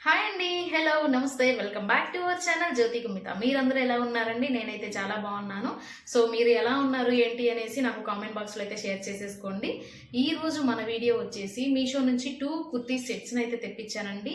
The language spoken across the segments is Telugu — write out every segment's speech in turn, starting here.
హాయ్ అండి, హలో, నమస్తే, welcome back to our channel Jyothi Kumitha. మీరందరూ ఎలా ఉన్నారండి? నేనైతే చాలా బాగున్నాను. సో మీరు ఎలా ఉన్నారు ఏంటి అనేసి నాకు కామెంట్ బాక్స్లో అయితే షేర్ చేసేసుకోండి. ఈ రోజు మన వీడియో వచ్చేసి మీషో నుంచి 2 కుర్తీ సెట్స్ని అయితే తెప్పించానండి.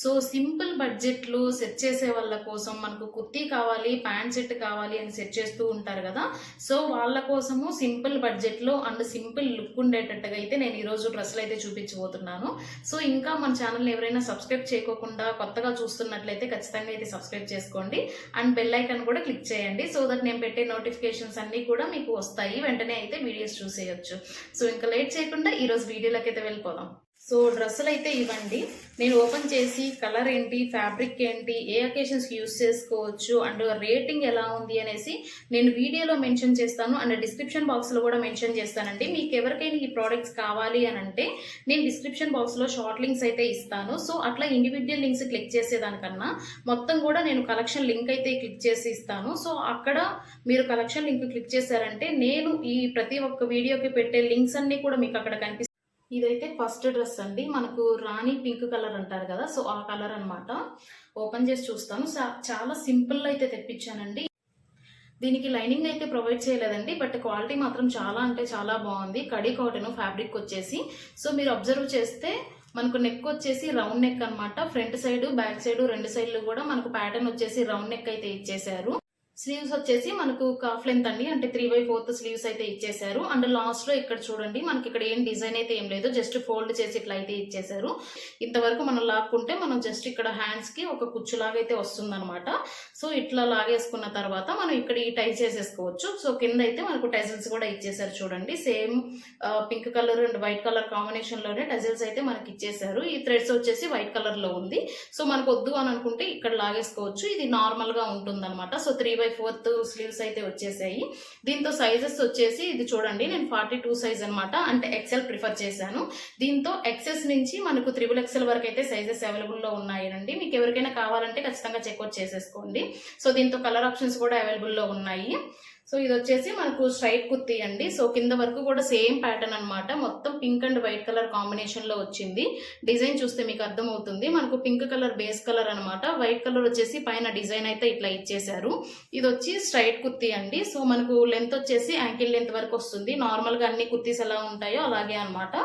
సో సింపుల్ బడ్జెట్లో సెట్ చేసే వాళ్ళ కోసం మనకు కుర్తీ కావాలి, ప్యాంట్ సెట్ కావాలి అని సెట్ చేస్తూ ఉంటారు కదా. సో వాళ్ళ కోసము సింపుల్ బడ్జెట్లో అండ్ సింపుల్ లుక్ ఉండేటట్టుగా అయితే నేను ఈరోజు డ్రెస్సులు అయితే చూపించబోతున్నాను. సో ఇంకా మన ఛానల్ని ఎవరైనా సబ్స్క్రైబ్ చేయకోకుండా కొత్తగా చూస్తున్నట్లయితే ఖచ్చితంగా అయితే సబ్స్క్రైబ్ చేసుకోండి అండ్ బెల్ ఐకాన్ కూడా క్లిక్ చేయండి. సో దట్ నేను పెట్టే నోటిఫికేషన్స్ అన్ని కూడా మీకు వస్తాయి, వెంటనే అయితే వీడియోస్ చూసేయచ్చు. సో ఇంకా లేట్ చేయకుండా ఈరోజు వీడియోలోకి అయితే వెళ్ళిపోదాం. సో డ్రెస్సులు అయితే ఇవ్వండి, నేను ఓపెన్ చేసి కలర్ ఏంటి, ఫ్యాబ్రిక్ ఏంటి, ఏ అకేషన్స్కి యూస్ చేసుకోవచ్చు అండ్ రేటింగ్ ఎలా ఉంది అనేసి నేను వీడియోలో మెన్షన్ చేస్తాను అండ్ డిస్క్రిప్షన్ బాక్స్లో కూడా మెన్షన్ చేస్తానండి. మీకు ఎవరికైనా ఈ ప్రోడక్ట్స్ కావాలి అని అంటే నేను డిస్క్రిప్షన్ బాక్స్లో షార్ట్ లింక్స్ అయితే ఇస్తాను. సో అట్లా ఇండివిజువల్ లింక్స్ క్లిక్ చేసేదానికన్నా మొత్తం కూడా నేను కలెక్షన్ లింక్ అయితే క్లిక్ చేసి ఇస్తాను. సో అక్కడ మీరు కలెక్షన్ లింక్ క్లిక్ చేశారంటే నేను ఈ ప్రతి ఒక్క వీడియోకి పెట్టే లింక్స్ అన్ని కూడా మీకు అక్కడ కనిపిస్తాయి. ఇదైతే ఫస్ట్ డ్రెస్ అండి, మనకు రాణి పింక్ కలర్ అంటారు కదా, సో ఆ కలర్ అనమాట. ఓపెన్ చేసి చూస్తాను. చాలా సింపుల్ అయితే తెప్పించానండి. దీనికి లైనింగ్ అయితే ప్రొవైడ్ చేయలేదండి, బట్ క్వాలిటీ మాత్రం చాలా అంటే చాలా బాగుంది. కడి కాటన్ ఫ్యాబ్రిక్ వచ్చేసి. సో మీరు అబ్జర్వ్ చేస్తే మనకు నెక్ వచ్చేసి రౌండ్ నెక్ అనమాట. ఫ్రంట్ సైడ్ బ్యాక్ సైడ్ రెండు సైడ్లు కూడా మనకు ప్యాటర్న్ వచ్చేసి రౌండ్ నెక్ అయితే ఇచ్చేసారు. స్లీవ్స్ వచ్చేసి మనకు కాఫ్ లెంత్ అండి, అంటే 3/4 స్లీవ్స్ అయితే ఇచ్చేసారు. అండ్ లాస్ట్ లో ఇక్కడ చూడండి, మనకి ఇక్కడ ఏం డిజైన్ అయితే ఏం లేదు, జస్ట్ ఫోల్డ్ చేసి ఇట్లా అయితే ఇచ్చేసారు. ఇంతవరకు మనం లాక్కుంటే మనం జస్ట్ ఇక్కడ హ్యాండ్స్ కి ఒక కుచ్చులాగా అయితే వస్తుంది అనమాట. సో ఇట్లా లాగేసుకున్న తర్వాత మనం ఇక్కడ ఈ టై చేసేసుకోవచ్చు. సో కింద అయితే మనకు టెజల్స్ కూడా ఇచ్చేసారు చూడండి, same pink colour and white colour combination లోనే టెజల్స్ అయితే మనకి ఇచ్చేసారు. ఈ థ్రెడ్స్ వచ్చేసి వైట్ కలర్ లో ఉంది. సో మనకు వద్దు అని అనుకుంటే ఇక్కడ లాగేసుకోవచ్చు. ఇది నార్మల్ గా ఉంటుంది అనమాట. సో 3/4 స్లీవ్స్ అయితే వచ్చేసాయి. దీంతో సైజెస్ వచ్చేసి ఇది చూడండి, నేను 42 సైజ్ అనమాట, అంటే ఎక్సెల్ ప్రిఫర్ చేశాను. దీంతో ఎక్సెస్ నుంచి మనకు XXL వరకు అయితే సైజెస్ అవైలబుల్ లో ఉన్నాయండి. మీకు ఎవరికైనా కావాలంటే ఖచ్చితంగా చెక్అవుట్ చేసేసుకోండి. సో దీంతో కలర్ ఆప్షన్స్ కూడా అవైలబుల్ లో ఉన్నాయి. సో ఇది వచ్చేసి మనకు స్ట్రైట్ కుర్తీ అండి. సో కింద వరకు కూడా సేమ్ ప్యాటర్న్ అనమాట, మొత్తం pink and white colour combination లో వచ్చింది. డిజైన్ చూస్తే మీకు అర్థమవుతుంది, మనకు పింక్ కలర్ బేస్ కలర్ అనమాట, వైట్ కలర్ వచ్చేసి పైన డిజైన్ అయితే ఇట్లా ఇచ్చేసారు. ఇది వచ్చి స్ట్రైట్ కుర్తీ అండి. సో మనకు లెంత్ వచ్చేసి యాంకిల్ లెంత్ వరకు వస్తుంది. నార్మల్ గా అన్ని కుర్తీస్ ఎలా ఉంటాయో అలాగే అనమాట.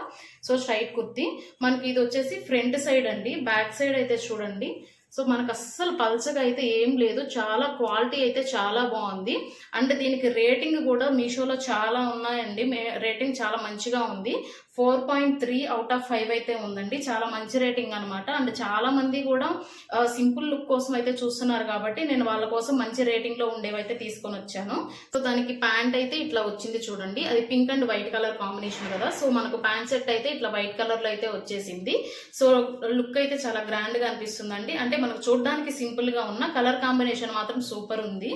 సో స్ట్రైట్ కుర్తీ మనకి ఇది వచ్చేసి ఫ్రంట్ సైడ్ అండి. బ్యాక్ సైడ్ అయితే చూడండి, సో మనకు అస్సలు పల్చగా అయితే ఏం లేదు, చాలా క్వాలిటీ అయితే చాలా బాగుంది. అండ్ దీనికి రేటింగ్ కూడా మీషోలో చాలా ఉన్నాయండి, రేటింగ్ చాలా మంచిగా ఉంది. 4.3 అవుట్ ఆఫ్ 5 అయితే ఉందండి, చాలా మంచి రేటింగ్ అనమాట. అండ్ చాలా మంది కూడా సింపుల్ లుక్ కోసం అయితే చూస్తున్నారు కాబట్టి నేను వాళ్ళ కోసం మంచి రేటింగ్ లో ఉండేవైతే తీసుకొని వచ్చాను. సో దానికి ప్యాంట్ అయితే ఇట్లా వచ్చింది చూడండి, అది pink and white colour combination కదా. సో మనకు ప్యాంట్ సెట్ అయితే ఇట్లా వైట్ కలర్ లో అయితే వచ్చేసింది. సో లుక్ అయితే చాలా గ్రాండ్ గా అనిపిస్తుందండి. అంటే మనకు చూడడానికి సింపుల్ గా ఉన్న కలర్ కాంబినేషన్ మాత్రం సూపర్ ఉంది.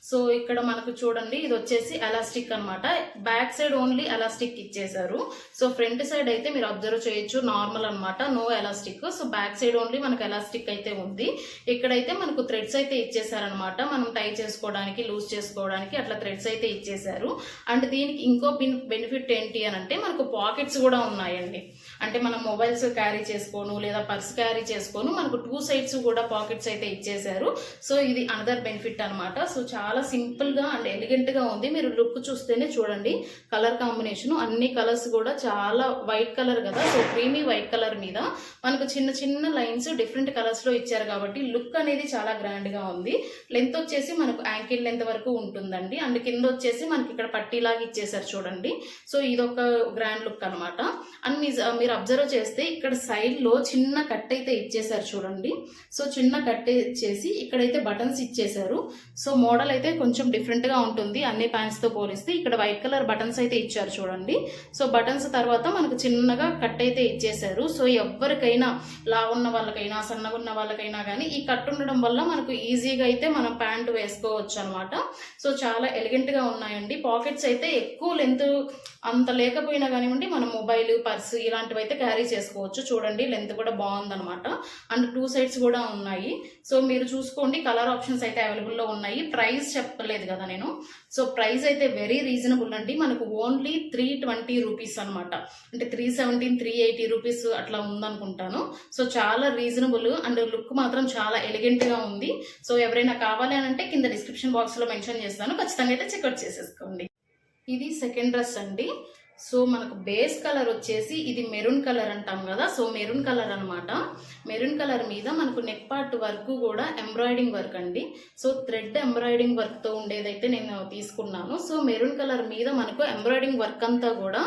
సో ఇక్కడ మనకు చూడండి, ఇది వచ్చేసి ఎలాస్టిక్ అనమాట, బ్యాక్ సైడ్ ఓన్లీ ఎలాస్టిక్ ఇచ్చేసారు. సో ఫ్రంట్ సైడ్ అయితే మీరు అబ్జర్వ్ చేయొచ్చు నార్మల్ అనమాట, no elastic. So back side only మనకు ఎలాస్టిక్ అయితే ఉంది. ఇక్కడైతే మనకు థ్రెడ్స్ అయితే ఇచ్చేసారనమాట, మనం టై చేసుకోవడానికి లూజ్ చేసుకోవడానికి అట్లా థ్రెడ్స్ అయితే ఇచ్చేసారు. అండ్ దీనికి ఇంకో బెనిఫిట్ ఏంటి అని అంటే మనకు పాకెట్స్ కూడా ఉన్నాయండి. అంటే మనం మొబైల్స్ క్యారీ చేసుకోను లేదా పర్స్ క్యారీ చేసుకోను, మనకు 2 సైడ్స్ కూడా పాకెట్స్ అయితే ఇచ్చేసారు. సో ఇది అనదర్ బెనిఫిట్ అనమాట. సో చాలా సింపుల్ గా అండ్ ఎలిగెంట్ గా ఉంది. మీరు లుక్ చూస్తేనే చూడండి, కలర్ కాంబినేషన్ అన్ని కలర్స్ కూడా చాలా వైట్ కలర్ కదా. సో క్రీమీ వైట్ కలర్ మీద మనకు చిన్న చిన్న లైన్స్ డిఫరెంట్ కలర్స్ లో ఇచ్చారు కాబట్టి లుక్ అనేది చాలా గ్రాండ్ గా ఉంది. లెంత్ వచ్చేసి మనకు యాంకిల్ లెంత్ వరకు ఉంటుందండి. అండ్ కింద వచ్చేసి మనకి ఇక్కడ పట్టీలాగా ఇచ్చేసారు చూడండి. సో ఇదొక గ్రాండ్ లుక్ అనమాట. అండ్ మీరు అబ్జర్వ్ చేస్తే ఇక్కడ సైడ్ లో చిన్న కట్ అయితే ఇచ్చేసారు చూడండి. సో చిన్న కట్ ఇచ్చేసి ఇక్కడైతే బటన్స్ ఇచ్చేసారు. సో మోడల్ అయితే కొంచెం డిఫరెంట్ గా ఉంటుంది అన్ని ప్యాంట్స్ తో పోలిస్తే. ఇక్కడ వైట్ కలర్ బటన్స్ అయితే ఇచ్చారు చూడండి. సో బటన్స్ తర్వాత మనకు చిన్నగా కట్ అయితే ఇచ్చేసారు. సో ఎవరికైనా లావు ఉన్న వాళ్ళకైనా సన్నగా ఉన్న వాళ్ళకైనా కానీ ఈ కట్ ఉండడం వల్ల మనకు ఈజీగా అయితే మనం ప్యాంట్ వేసుకోవచ్చు అనమాట. సో చాలా ఎలిగెంట్ గా ఉన్నాయండి. పాకెట్స్ అయితే ఎక్కువ లెంత్ అంత లేకపోయినా కానివ్వండి, మన మొబైల్ పర్స్ ఇలాంటివి లాంటివి అయితే క్యారీ చేసుకోవచ్చు. చూడండి లెంత్ కూడా బాగుందనమాట. అండ్ 2 సైడ్స్ కూడా ఉన్నాయి. సో మీరు చూసుకోండి, కలర్ ఆప్షన్స్ అయితే అవైలబుల్లో ఉన్నాయి. ప్రైస్ చెప్పలేదు కదా నేను. సో ప్రైస్ అయితే వెరీ రీజనబుల్ అండి. మనకు ఓన్లీ 320 రూపీస్ అనమాట. అంటే 317, 380 రూపీస్ అట్లా ఉందనుకుంటాను. సో చాలా రీజనబుల్ అండ్ లుక్ మాత్రం చాలా ఎలిగెంట్ గా ఉంది. సో ఎవరైనా కావాలి అని అంటే కింద డిస్క్రిప్షన్ బాక్స్ లో మెన్షన్ చేస్తాను, ఖచ్చితంగా అయితే చెక్అవుట్ చేసేసుకోండి. ఇది సెకండ్ డ్రెస్ అండి. సో మనకు బేస్ కలర్ వచ్చేసి ఇది మెరూన్ కలర్ అంటాం కదా, సో మెరూన్ కలర్ అనమాట. మెరూన్ కలర్ మీద మనకు నెక్ పార్ట్ వరకు కూడా ఎంబ్రాయిడింగ్ వర్క్ అండి. సో థ్రెడ్ ఎంబ్రాయిడింగ్ వర్క్ తో ఉండేదైతే నేను తీసుకున్నాను. సో మెరూన్ కలర్ మీద మనకు ఎంబ్రాయిడింగ్ వర్క్ అంతా కూడా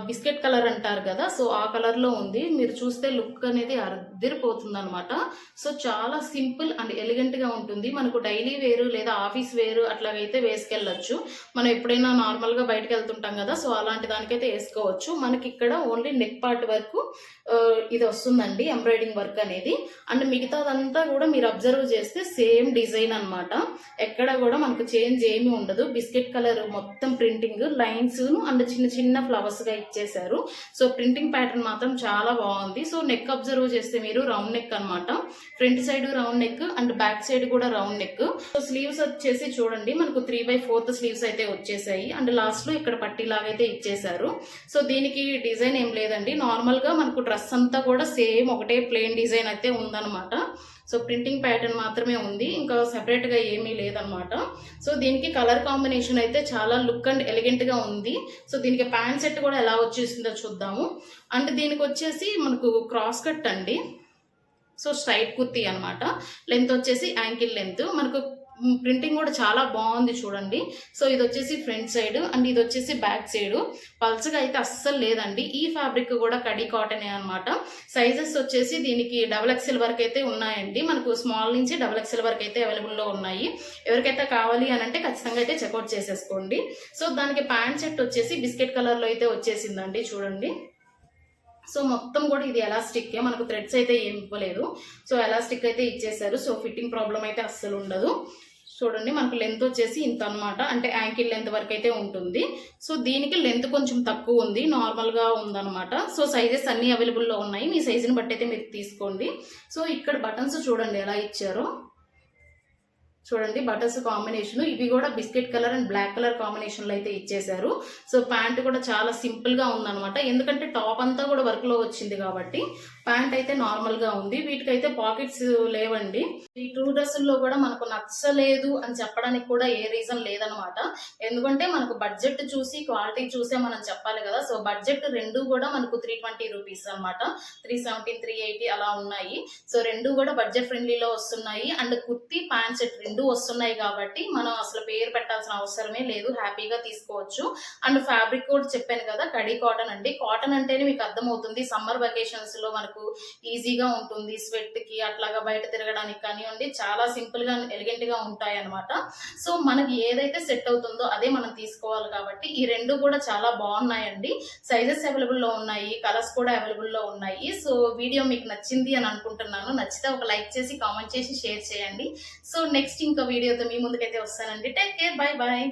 బిస్కెట్ కలర్ అంటారు కదా, సో ఆ కలర్ లో ఉంది. మీరు చూస్తే లుక్ అనేది అదిరిపోతుంది అనమాట. సో చాలా సింపుల్ అండ్ ఎలిగెంట్ గా ఉంటుంది. మనకు డైలీ వేరు లేదా ఆఫీస్ వేరు అట్లాగైతే వేసుకెళ్ళచ్చు. మనం ఎప్పుడైనా నార్మల్ గా బయటకు వెళ్తుంటాం కదా, సో అలాంటి దానికైతే వేసుకోవచ్చు. మనకి ఇక్కడ ఓన్లీ నెక్ పార్ట్ వరకు ఇది వస్తుందండి ఎంబ్రాయిడింగ్ వర్క్ అనేది. అండ్ మిగతాదంతా కూడా మీరు అబ్జర్వ్ చేస్తే సేమ్ డిజైన్ అనమాట. ఎక్కడ కూడా మనకు చేంజ్ ఏమీ ఉండదు. బిస్కెట్ కలర్ మొత్తం ప్రింటింగ్ లైన్స్ అండ్ చిన్న చిన్న ఫ్లవర్స్ గా ఇచ్చేసారు. సో ప్రింటింగ్ ప్యాటర్న్ మాత్రం చాలా బాగుంది. సో నెక్ అబ్జర్వ్ చేస్తే మీరు రౌండ్ నెక్ అనమాట. Front side round neck and back side కూడా రౌండ్ నెక్. సో స్లీవ్స్ వచ్చేసి చూడండి మనకు 3/4 స్లీవ్స్ అయితే వచ్చేసాయి. అండ్ లాస్ట్ లో ఇక్కడ పట్టీ లాగైతే ఇచ్చేసారు. సో దీనికి డిజైన్ ఏం లేదండి, నార్మల్ గా మనకు డ్రెస్ అంతా కూడా సేమ్ ఒకటే ప్లెయిన్ డిజైన్ అయితే ఉందన్నమాట. సో ప్రింటింగ్ ప్యాటర్న్ మాత్రమే ఉంది, ఇంకా సెపరేట్ గా ఏమీ లేదనమాట. సో దీనికి కలర్ కాంబినేషన్ అయితే చాలా లుక్ అండ్ ఎలిగెంట్ గా ఉంది. సో దీనికి ప్యాంట్ సెట్ కూడా ఎలా వచ్చేసిందో చూద్దాము. అండ్ దీనికి వచ్చేసి మనకు క్రాస్ కట్ అండి. సో స్ట్రైట్ కుర్తీ అనమాట. లెంత్ వచ్చేసి యాంకిల్ లెంత్. మనకు ప్రింటింగ్ కూడా చాలా బాగుంది చూడండి. సో ఇది వచ్చేసి ఫ్రంట్ సైడ్ అండ్ ఇది వచ్చేసి బ్యాక్ సైడ్. పల్చగా అయితే అస్సలు లేదండి. ఈ ఫ్యాబ్రిక్ కూడా కడీ కాటన్ అనమాట. సైజెస్ వచ్చేసి దీనికి XXL వరకు అయితే ఉన్నాయండి. మనకు స్మాల్ నుంచి XXL వరకు అయితే అవైలబుల్ లో ఉన్నాయి. ఎవరికైతే కావాలి అని అంటే ఖచ్చితంగా అయితే చెక్అవుట్ చేసేసుకోండి. సో దానికి ప్యాంట్ సెట్ వచ్చేసి బిస్కెట్ కలర్ లో అయితే వచ్చేసిందండి చూడండి. సో మొత్తం కూడా ఇది ఎలాస్టిక్, మనకు థ్రెడ్స్ అయితే ఏమి ఇవ్వలేదు. సో ఎలాస్టిక్ అయితే ఇచ్చేసారు. సో ఫిట్టింగ్ ప్రాబ్లం అయితే అస్సలు ఉండదు. చూడండి మనకు లెంత్ వచ్చేసి ఇంత అనమాట. అంటే యాంకిల్ లెంత్ వరకు అయితే ఉంటుంది. సో దీనికి లెంత్ కొంచెం తక్కువ ఉంది, నార్మల్ గా ఉందన్నమాట. సో సైజెస్ అన్ని అవైలబుల్ లో ఉన్నాయి. మీ సైజుని బట్టి అయితే మీరు తీసుకోండి. సో ఇక్కడ బటన్స్ చూడండి ఎలా ఇచ్చారో. చూడండి బటన్స్ కాంబినేషన్ ఇవి కూడా biscuit colour and black colour combination లో అయితే ఇచ్చేసారు. సో ప్యాంట్ కూడా చాలా సింపుల్ గా ఉందన్నమాట. ఎందుకంటే టాప్ అంతా కూడా వర్క్ లో వచ్చింది కాబట్టి ప్యాంట్ అయితే నార్మల్ గా ఉంది. వీటికైతే పాకెట్స్ లేవండి. ఈ 2 డ్రెస్సుల్లో కూడా మనకు నచ్చలేదు అని చెప్పడానికి కూడా ఏ రీజన్ లేదనమాట. ఎందుకంటే మనకు బడ్జెట్ చూసి క్వాలిటీ చూసే మనం చెప్పాలి కదా. సో బడ్జెట్ రెండు కూడా మనకు 320 రూపీస్ అనమాట. 317, 380 అలా ఉన్నాయి. సో రెండు కూడా బడ్జెట్ ఫ్రెండ్లీలో వస్తున్నాయి. అండ్ కుర్తీ ప్యాంట్ సెట్ రెండు వస్తున్నాయి కాబట్టి మనం అసలు పేరు పెట్టాల్సిన అవసరమే లేదు, హ్యాపీగా తీసుకోవచ్చు. అండ్ ఫ్యాబ్రిక్ కూడా చెప్పాను కదా కడీ కాటన్ అండి. కాటన్ అంటేనే మీకు అర్థమవుతుంది సమ్మర్ వెకేషన్స్ లో మనకు ఈజీగా ఉంటుంది. స్వెట్ కి అట్లాగా బయట తిరగడానికి కానివ్వండి చాలా సింపుల్ గా ఎలిగెంట్ గా ఉంటాయి అనమాట. సో మనకి ఏదైతే సెట్ అవుతుందో అదే మనం తీసుకోవాలి కాబట్టి ఈ రెండు కూడా చాలా బాగున్నాయండి. సైజెస్ అవైలబుల్ లో ఉన్నాయి, కలర్స్ కూడా అవైలబుల్ లో ఉన్నాయి. సో వీడియో మీకు నచ్చింది అని అనుకుంటున్నాను. నచ్చితే ఒక లైక్ చేసి కామెంట్ చేసి షేర్ చేయండి. సో నెక్స్ట్ ఇంకో వీడియోతో మీ ముందుకైతే వస్తానండి. Take care, bye bye.